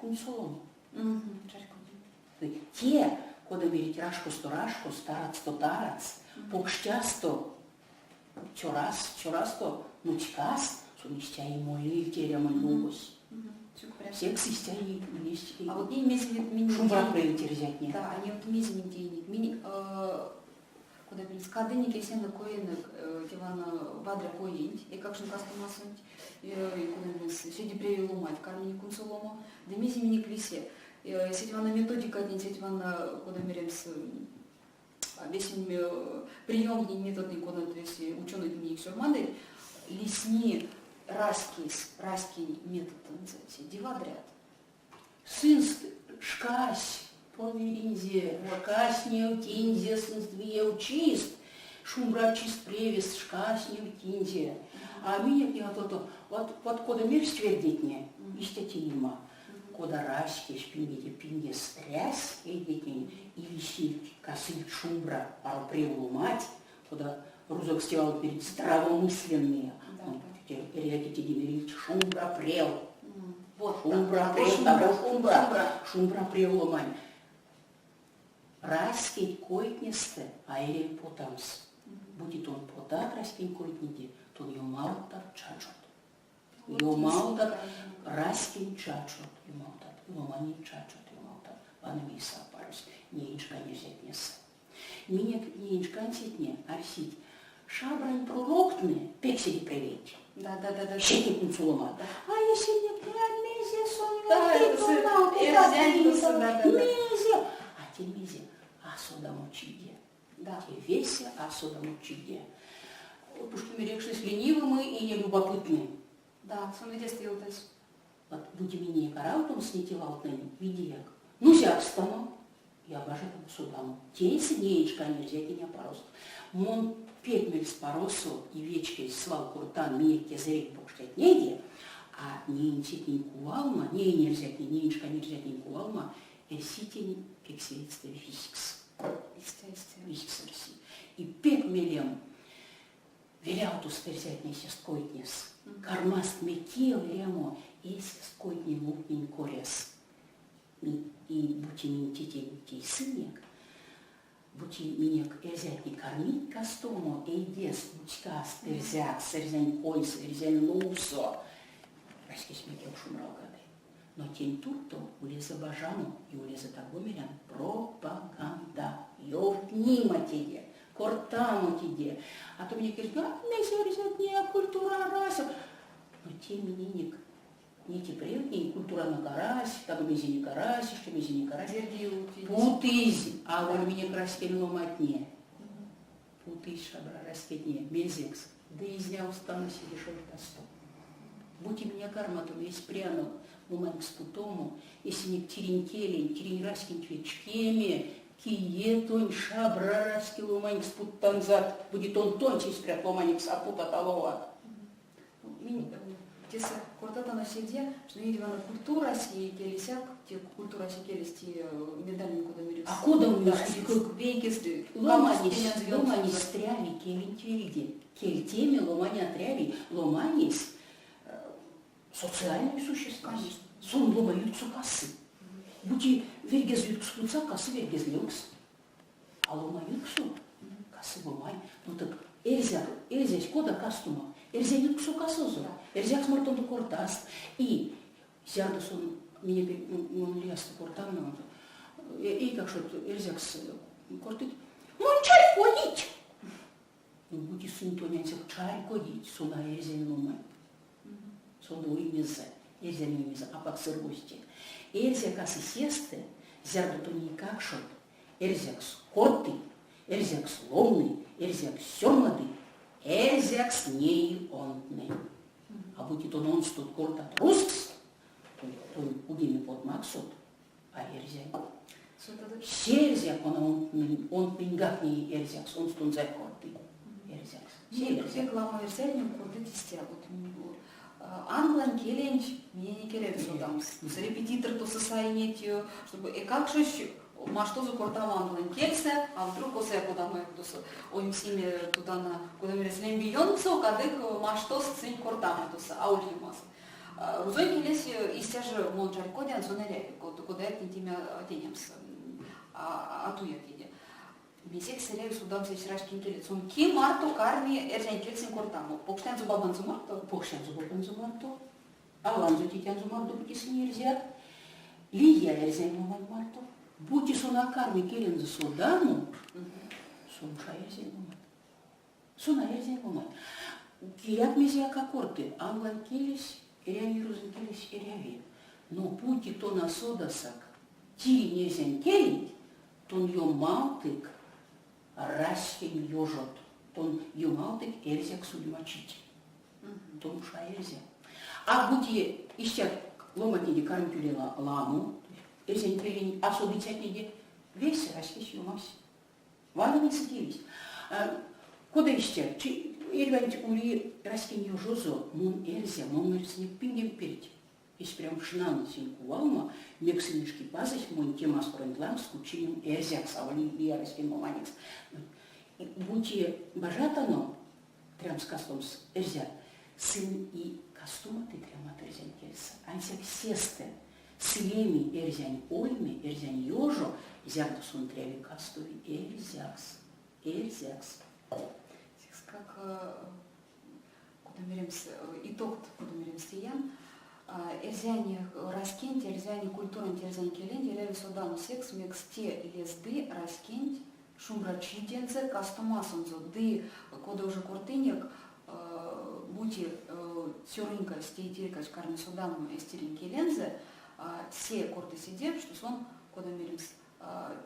кун солому. Те, когда верить рашко-сто рашко, старац-то тарац, покштясто, чорас-то, мучкас, сунистя и молил терямон лугос. Всех систя и есть. А вот не мезень шумбра прилетирзять не. Да, они вот мезень денег. Куда были скадыни кесена коенок дивана бадра коень и как же кастомасунь и куда были среди привелу мать кармини кунсоломо да мезень не клисе сетивана методика не сетивана куда меремс весим приемный методный куда то есть ученый мне все модель лесни раский метод называется дивадряд сын шкась Поверинзе, вакаснев тинзе, сынствие чист, шумбра чист превес, шкаснев тинзе. А меня не вот кода мир ствердитне, истятима, кода раски, пинге стряс, и висит косыль шумбра, пару превлу мать, кода рузок стевал перед здравомысленные, переляки демерить шумбра прел. Вот, шумбра прел, шумбра прел мать. Раскинь койтнесте, а или потамс. Будет он потат раскинь койтниде, то юмалтар чачот. Юмалтар раскинь чачот, юмалтар, юмани чачот, юмалтар. Ванамиса парус, неинчка не взять нес. Меня неинчка не арсить. Шабрань пророктны, пексели привет. Да. Щекит нацулома. А если не прямезе, соня, а те мизе. Асода мучиде. Да. Те веся асода мучиде. Пушки мерекшись ленивым и нелюбопытны. Да, сон виде стилтес. Вот будем не караутом снитевалтным видияк. Ну зякстану. Я бажатым судану. Тейся неечка нельзя не порост. Мон пекмель с поросу и вечки слал куртан мирке зрек покштать неде, а не инчит не кувалма, не нельзя нельзя не кувалма, ситень кексейтство физикс. И пекмелем веляуту стерзять не сесткойтнес. Кармаст метил лемо и сесткойтни лукнин корес. И бутинин тетей сынек, бути минек эрзять не кормить кастому, эйдес бутика стерзят, стерзянь кой, стерзянь лусо. Раскись метил шумрал гады. Но тень турто улеза бажану и улеза тагомерян пропаганда. Ёвнима тебе, кортаму тебе. А то мне говорят, не не культура раса. Но тем не те привыкни, культура на карась, так мези не карась, что мези не карась. Путызи, а вот меня краскельно матне. Путызи, шабра, раскетне, мезекс. Да из дня устану себе шел костом. Будь у меня карма, то весь прянул, умань с путому, если не теренькелень, тереньраскин твечкеме, кие тонь шабра раскил умань с путтанзат, будет он тонче спрят ломаник с апута талова. Тесе кортата на седе, что не дивана культура си келесяк, те культура си келести медальни куда мирюс. А куда у нас вейкес ломани стряви келентвиди, кельтеми ломани отряви, ломанис социальные существа. Сон ломают сукасы. Будь вергез люкс пуца, касы вергез люкс. А ломают су, касы ломай. Ну так эльзясь кода кастума. Эльзя люксу касозу. Эльзяк смартон до кортаст. И сярдосон меня лиаста кортамна. И как что эльзяк кортит. Чай ходить! Ну будь сын понятия чай ходить. Сюда эльзя ломай. Сюда уймезе. Эльзя не уймезе, а под сыргости. Эльзя касы сесты, зярдо то никак шот. Эльзякс корты, эльзякс ломный, эльзякс сёрмады, эльзякс ней онтный. А будет он тут кортат рускс, то удими под максот, а эльзяк. Сельзяк он пингак не эльзякс, он стун за корты. Эльзякс. Сельзяк лама версельню корты тестя. Англан келенч, мне не келен, что там с репетитор то состояние, чтобы и как же что за квартал англан кельсе, а вдруг осе куда мы оим сими туда на куда мы слем бионцо, кадык что с цинь квартал то са аулимас. Рузой келес истяжы мончар кодян сонере, куда это теми тенемс атуя теде. Месяц серею судам сеч рашкин келет. Сон ки марту карми эржен келсин кортамо. Покштен зубабан зумарто. Покштен зубабан зумарто. Алан зутитян зумарто бутисин ерзят. Лия эрзен маман марто. Бути сона карми келен за судану. Сонша эрзен маман. Сона эрзен маман. Кият мезия какорты. Алан келес, эряви рузен келес, эряви. Но пути то на содасак. Ти незен келит, тон йомалтык. Расхин ёжот, тон юмалтык эрзяк сульмачить. Тон ша эрзя. А будье ищак ломатниде кармтюле ламу, эрзян келин асудицятниде весь расхиш юмась. Вана не садились. Куда ищак? Эрвант ули расхин ёжозо, мон эрзя, мон эрзяк пингем перед. Если прям шнан синку валма, мексинишки пазась, мой тема спорентлам, скучием эрзяк савали и араскен маманикс. Будьте бажатано, трям с кастомс эрзяк, сын и кастума ты трям от эрзян кельса. Ансяк сесте, силеми эрзян ойме, эрзян ёжо, зягду сун треви кастуви эрзякс. Эрзякс. Как куда меримс итог, куда меримс тиян, эрзяне раскинь, эрзяне культурен, эрзяне келен, эрзяне содану секс, мексте лезды, раскинь, шумрачиденце, кастомасонзо, ды, кода уже куртынек, бути сёрынка, стейтиркач, карми содану, эстерин келензе, се корты сидев, что сон, кода меримс,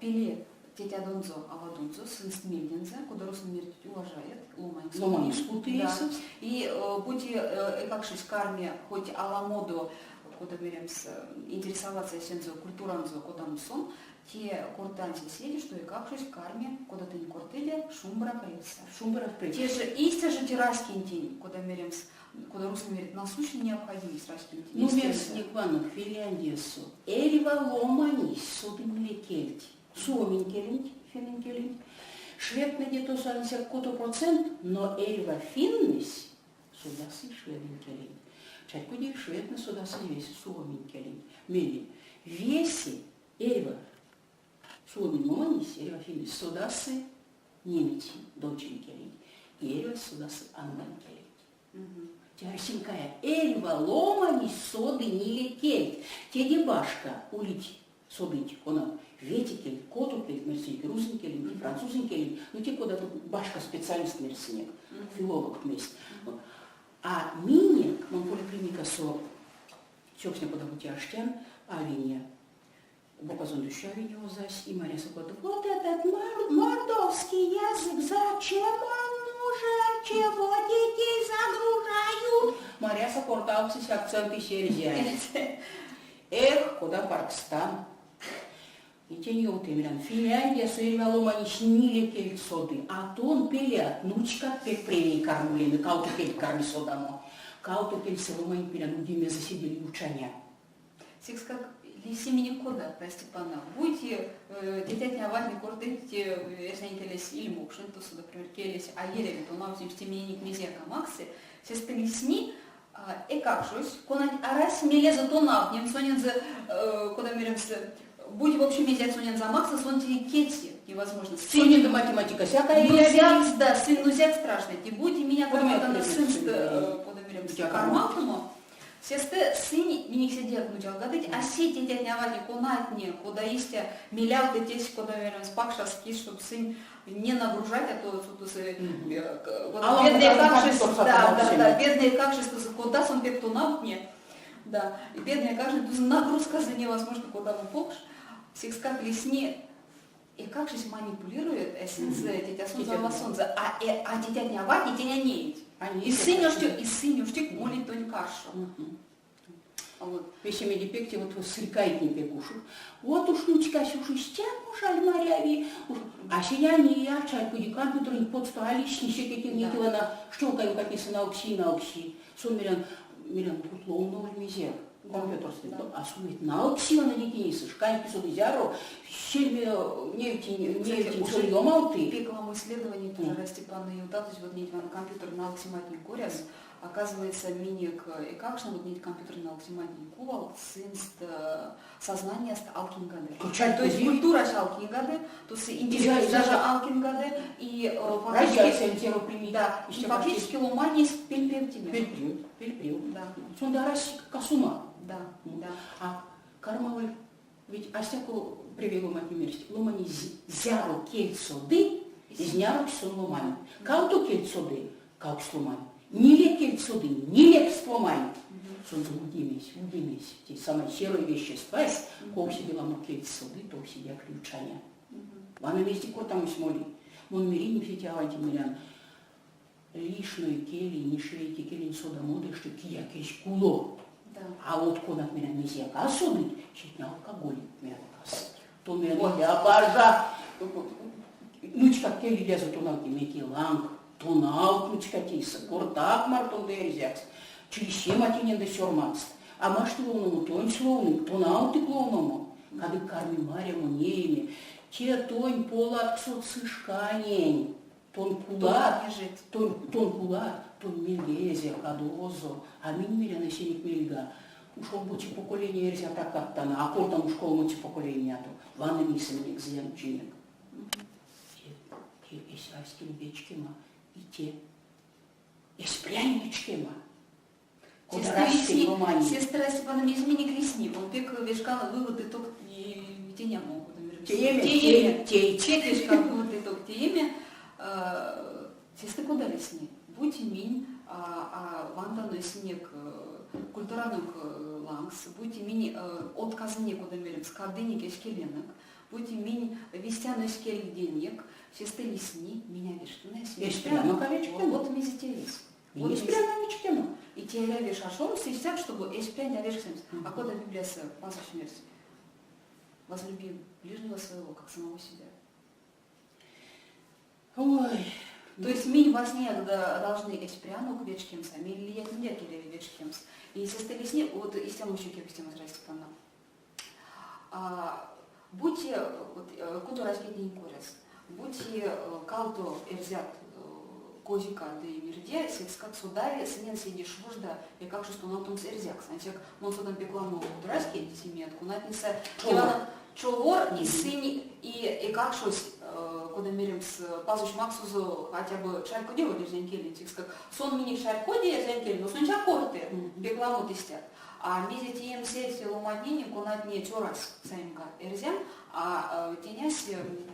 пиле, тетя донзо, авадонзо, сын смельдензе, куда русный мир уважает, ломанис кутейсов. И будьте, как шесть карме, хоть аламоду, куда меримс, интересоваться сензо, культуранзо, куда сон, те кортанти седи, что и как шесть карме, куда ты не кортыли, шумбра пресса. Шумбра пресса. Те же истя же тираскин тень, куда меримс, куда русский мир насущная необходимость раскин тень. Ну, мерс Никванов, Финляндиесу, Эльва ломанис, судымле кельти. Suomen kielint, finnin kielint. Шведне tuossa on se 6%, но эльва финнис судасы шведен kielint. Чайкуди шведне судасы весь suomen kielint. Мели веси эльва suomen маманис, эльва финнис судасы немеци, дочен kielint. И эльва судасы англан kielint. Тярсинкая эльва ломанис соды нили кельт. Теди башка улить содыть, она ветикель, котукель, мерсик, русинкель, французинкель, ну те куда-то башка специалист мерсинек, филолог вместе. А миник, он поликлиника со, чёпсня подавути аштян, авиния, бокозон дуща видео зась, и Мария Сокота, вот этот мордовский язык, зачем он нужен, чего детей загружают? Мария Сокота, все акценты серзяют. Эх, куда Паркстан? И те не утемиран. Финляндия суэльва ломаниш ниле кель соды. А то он пелят, нучка пек премии кармулеми, кауту кель карми содамо. Кауту кель се ломань пелян, удиме засидели учаня. Секс как лисимини кода, Степана. Будьте детятня аватни кордыте, если не келес или мокшин, то сюда, например, келес, а еле, то нам всем стеменик мизека макси, сесты лисни, и как жусь, конать арас мелеза тонав, нем сонен за, куда меримся, будь в общем взять сонен за макса, сон кетси, невозможно. Сонен да математика всякая. Нузяк, да, сын нузяк страшный. Ти будь меня как-то сын, куда меримся, карматому. Сесте сыни миник сидят нучал гадать, а сети дядя Вали конатни, куда есть миллиард детей, куда верим спакша ски, чтобы сын не нагружать, а то бедные качества, да, бедные качества, куда сон пек тонавтне, да, и бедные качества, нагрузка за невозможно, куда он покш, всех скак лесни. И как же манипулирует тетя солнце, а тетя не авать, тетя не неет. И сынюштик молит тонь кашу. Вот. Вещи медипекти вот срикает не пекушу. Вот уж нучка сюши стяну жаль моряви. А сия не я чай куди компьютер не подсталищ, не все какие не тела щелкаю как если на окси. Сон мирян путлоу мизер. Компьютер стоит, а сует на оксиона не кинесы, шкань писал изяру, щельме нефтень сольёмал ты. Пеклому исследованию тоже Степана Иуда, то есть вот не на компьютер на оксиматник горяс, оказывается, миник и как что вот нет компьютерного оптимальный кувал, синст сознание ст алкингады. То есть культура алкингады, то есть интеллект даже алкингады и фактически ломание с пельпревтиме. Пельпрев. Да. Сондарась косума. Да, да. А кармавы, ведь асяку привело мать ломани зяру кельцоды, изняру сон ломани. Кауту кельцоды, каут сломани. Ниле кельцоды, ниле сломани. Сон удимись, те самые серые вещества, кого себе ламу кельцоды, то себе ключания. Вана вести котам смоли. Мон мирини все те антимирян. Лишної кели, не шейки, кели сода моды, что киякеш куло. Да. А вот конат меня мизьяка соды, чуть не алкоголик мякас. То меня леопарда, нучка кели лезут у нас меки ланг, то наут нучка тиса, кортак мартон дерзякс, чище матинен де сёрмакс. А маш словному, тонь словным, то наут и клоуному, кады карми маря мунеями, те тонь полат социшканень. Тон кулат, тон мильгезия, кадозо, а мин на синик мильга. Ушел бути поколение эрзя такаттана, а кортам ушкол мути поколение то. Ванна мисемник зем чинек. Те исайским вечкима, и те испряничкима. Сестра Степана изменник лесни, он пек вешкан выводы только теня могут. Те вешкан выводы только теме. Сестры куда лесни? Будь минь, ванданой снег культурных лангс, будь минь отказни куда мерим, скардыник и скеленок, будь минь вестяной скель денег, сестры лесни, меня вештаны, вот мизителис. Есть прямо мечтено. И те ревишь ашом, сестяк, чтобы эспрянь авешксем. А куда Библия с пасочной версией? Возлюби ближнего своего, как самого себя. Ой. То есть минь во сне должны эспряну к вечкемс, а минь лиять не дякили вечкемс. И сестры лесни, вот из тем еще кепстем из Степана. Будьте, куда раскидни корес, будьте калто эрзят козика да и мирде, как судави, сынен сидишь вожда, и как что на том эрзяк, значит, он судан пекламу дурацкий семьятку, натница човор и сын и как шось, куда мерим с пазуч Максузу хотя бы шарьку делали зенкели, как сон мини шарьку делали зенкели, но сначала корты, пекламу тестят. А мизите им сети ломадини, кунат не чорас саимка эрзям, а тенясь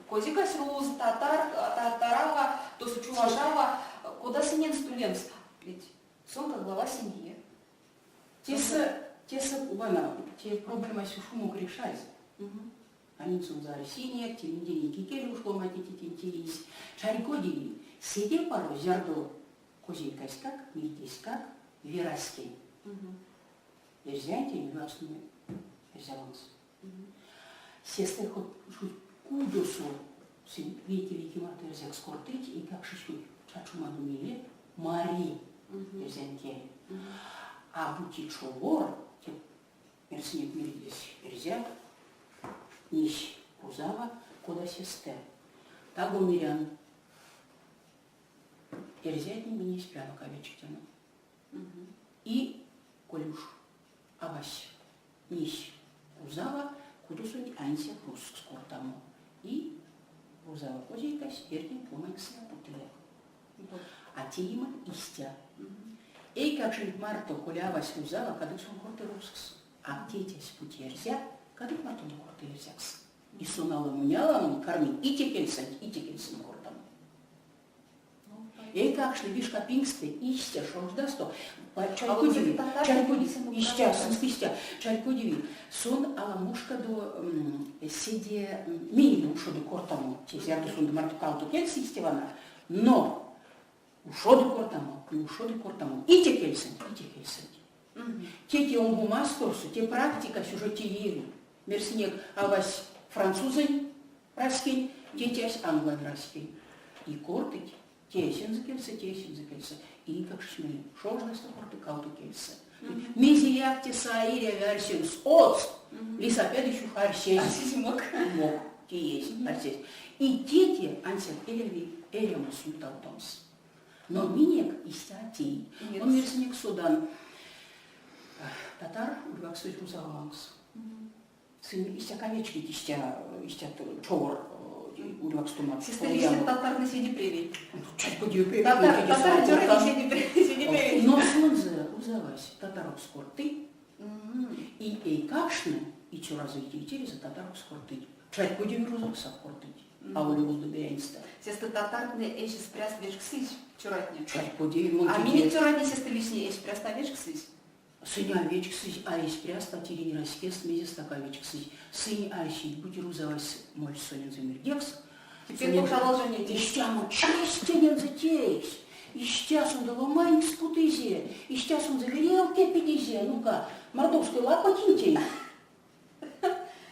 козика сруз, татарава, то с чувашава, куда синен студент, ведь сон как глава семьи. Те проблемы с шумом решать. Они сон за синек, те деньги кели ушло матить, шарикоди, сидел пару зярдо козика скак, митис как, вираски. Эрзянте и властными эрзяванс. Сестры хоть кудосу видели кимат эрзяк скортыть и как шишуй чачуману миле мари эрзянте. А бути човор, те мерсинек миридес эрзяк, нищ кузава, кода сестер. Таго мирян эрзятни мини спряну кавечетяну. И колюш. Авась, нищ, кузава, кудусунь анся рус скортамо. И кузава козейка спердин помекся путылек. А тима истя. Эй, как же марто колявась кузава, кадусон корты рускс. А тетесь путерзя, кадук марто на корты эрзякс. И сунала муняла, карми и текельсан кортамо. Ей как шли вишка пингсты, истя, шожда сто. Чайкудиви, истя, санскистя, чайкудиви. Сон аламушка до седе минимум ушо до кортамо. Те ярду сон до мартукалто кельси истивана. Но ушо до кортамо. И те кельсен. Те он гумасторсу, те практика сюжете ели. Мерсинек авась французень раскинь, те тясь англань раскинь. И кортыть. Тесен закельса. И как шмели. Шожда сто корты калту кельса. Мизияк теса иря версион с оц. Лисапед еще харсесь. Мог. Те есть харсесь. И тети ансят элемус муталтомс. Но минек истятей. Он мерсинек судан. Татар урвак суть рузаламс. Сын истя ковечки, истя чор урвак стумат. Сестры татар на сиди привет. Чать подию привет. Татар тёрки сиди привет. Но сонзе узавась татарок скорты. И кашны, и чё развитие за татарок скорты. Чать подию рузавса скорты. А у него доберенста. Сестры татарные эши спряс вешк сысь чуратня. Чать подию. А мини чуратня сестры лишние эши спряс вешк сысь. Сыня овечек сысь, а из пряста тирин раскес, мезис так овечек сысь. Сын ащить, будь рузавась, моль сонен замердекс. Теперь продолжение. Ища му честенен затеясь. Ища сон доломайн спутызе. Ища сон заверел кепедизе. Ну-ка, мордовской лапотинтей.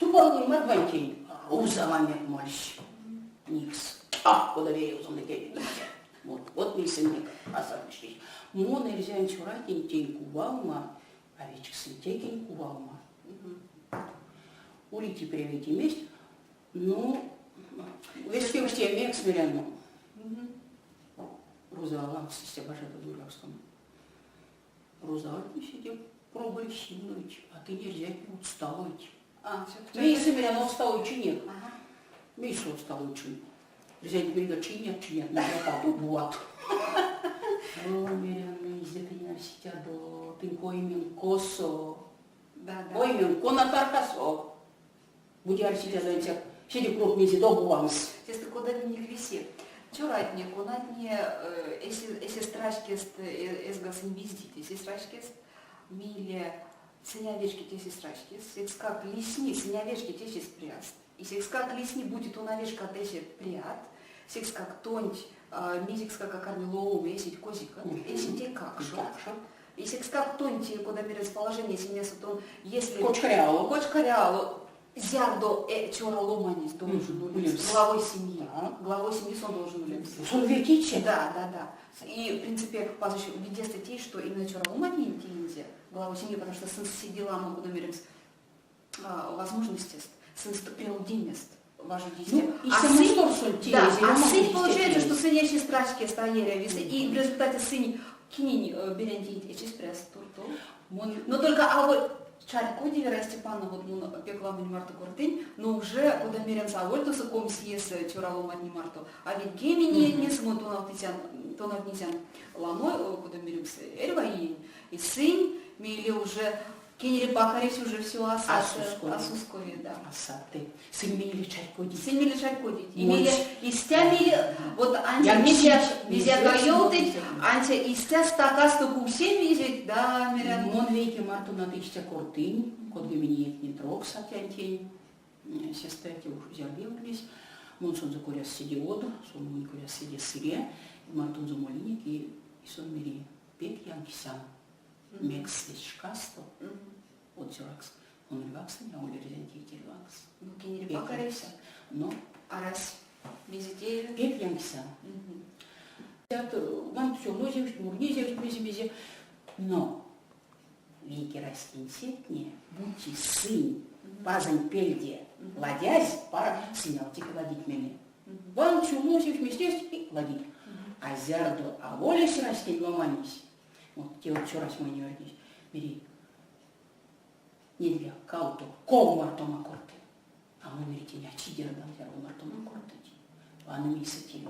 Тупорный мордвантей. Рузавами мольщ. Никс. А, куда верил сон на кепедизе. Вот мы сын Ник. Асадочный. Мон нельзя чуратень тень кувалма. Овечек сын тень кувалма. Улити приведи месть. Ну, весь в теме к смиренному. Рузалам с бажета дуракском. Рузалам сидел, пробовали силовать, а ты нельзя усталовать. Мейсы меня усталый чиник. Мейсы усталый чиник. Взять берега чинят, на западу буат. Ромерен, издетенина сетя до тынкоимен косо. Оймен кона таркасо. Будяр сидя за этих. Сиди круг мизи до буанс. Если куда не виси. Чуратне, конатне, если страшкест, эсгас инвиздит, если страшкест, миле, сынявешки теси страшкест, секскак лисни, сынявешки теси спряст. И секскак лисни будет унавешка теси прият, секскак тонть, мизикска кармилоум, есить козика, есить те какшо. И секскак тонть, куда мере расположение, если место тон, если... Кочкаряло. Зярдо чора ломанис должен улепс. Главой семьи. Главой семьи сон должен улепс. Сон ветичи? Да. И, в принципе, пазуще виде статей, что именно чора ломанин тинзе главой семьи, потому что сын сидела, мы будем мерить возможности, сын ступил денест. Важно действие. А сын получается, что сын еще страшки стояли, и в результате сын кинень берентить эчи спряс турту. Но только, а вот Чарько Вера Степана, вот ну, пекла мне Марта Куртынь, но уже куда мерен за вольтуса ком съес чуралом одни Марту. А ведь гемини не смог тонав нитян ламой, куда мерем с Эльваин. И сын, мили уже кинери покорить уже все Асускове, да. Асаты. Сын мили Чарько Дить. Сын мили Чарько Дить. И мили истями, вот мизя кайолтыть, анти истя стакасту кусем визит, да, мерен. Мон веки Марту надыща Куртынь, код гемини не трог сатянтень. Сестрати уж зербились. Мон сон закуряс сиди воду, сон мон куряс сиди сыре, Мартун замолиник и сон мири пек янкисян. Мекс из шкасто, от зюракс, он рвакс, а он резентите рвакс. Ну, кинери покорейся. Но. Арась, визитея. Пек янкисян. Вам все, лозевич, мурнезевич, мези-мези. Но, веки растинсетне, будьте сын, пазань пельде, ладясь, пара снял тихо ладить меня. Вам все, лозевич, местесь и ладить. А зярду, а волесь растень ломанись. Вот те вот все раз мы не вернись. Бери. Нельзя, кауту, кол мартома корты. А мы верите, не очидер дам зяру мартома корты. А на мисати.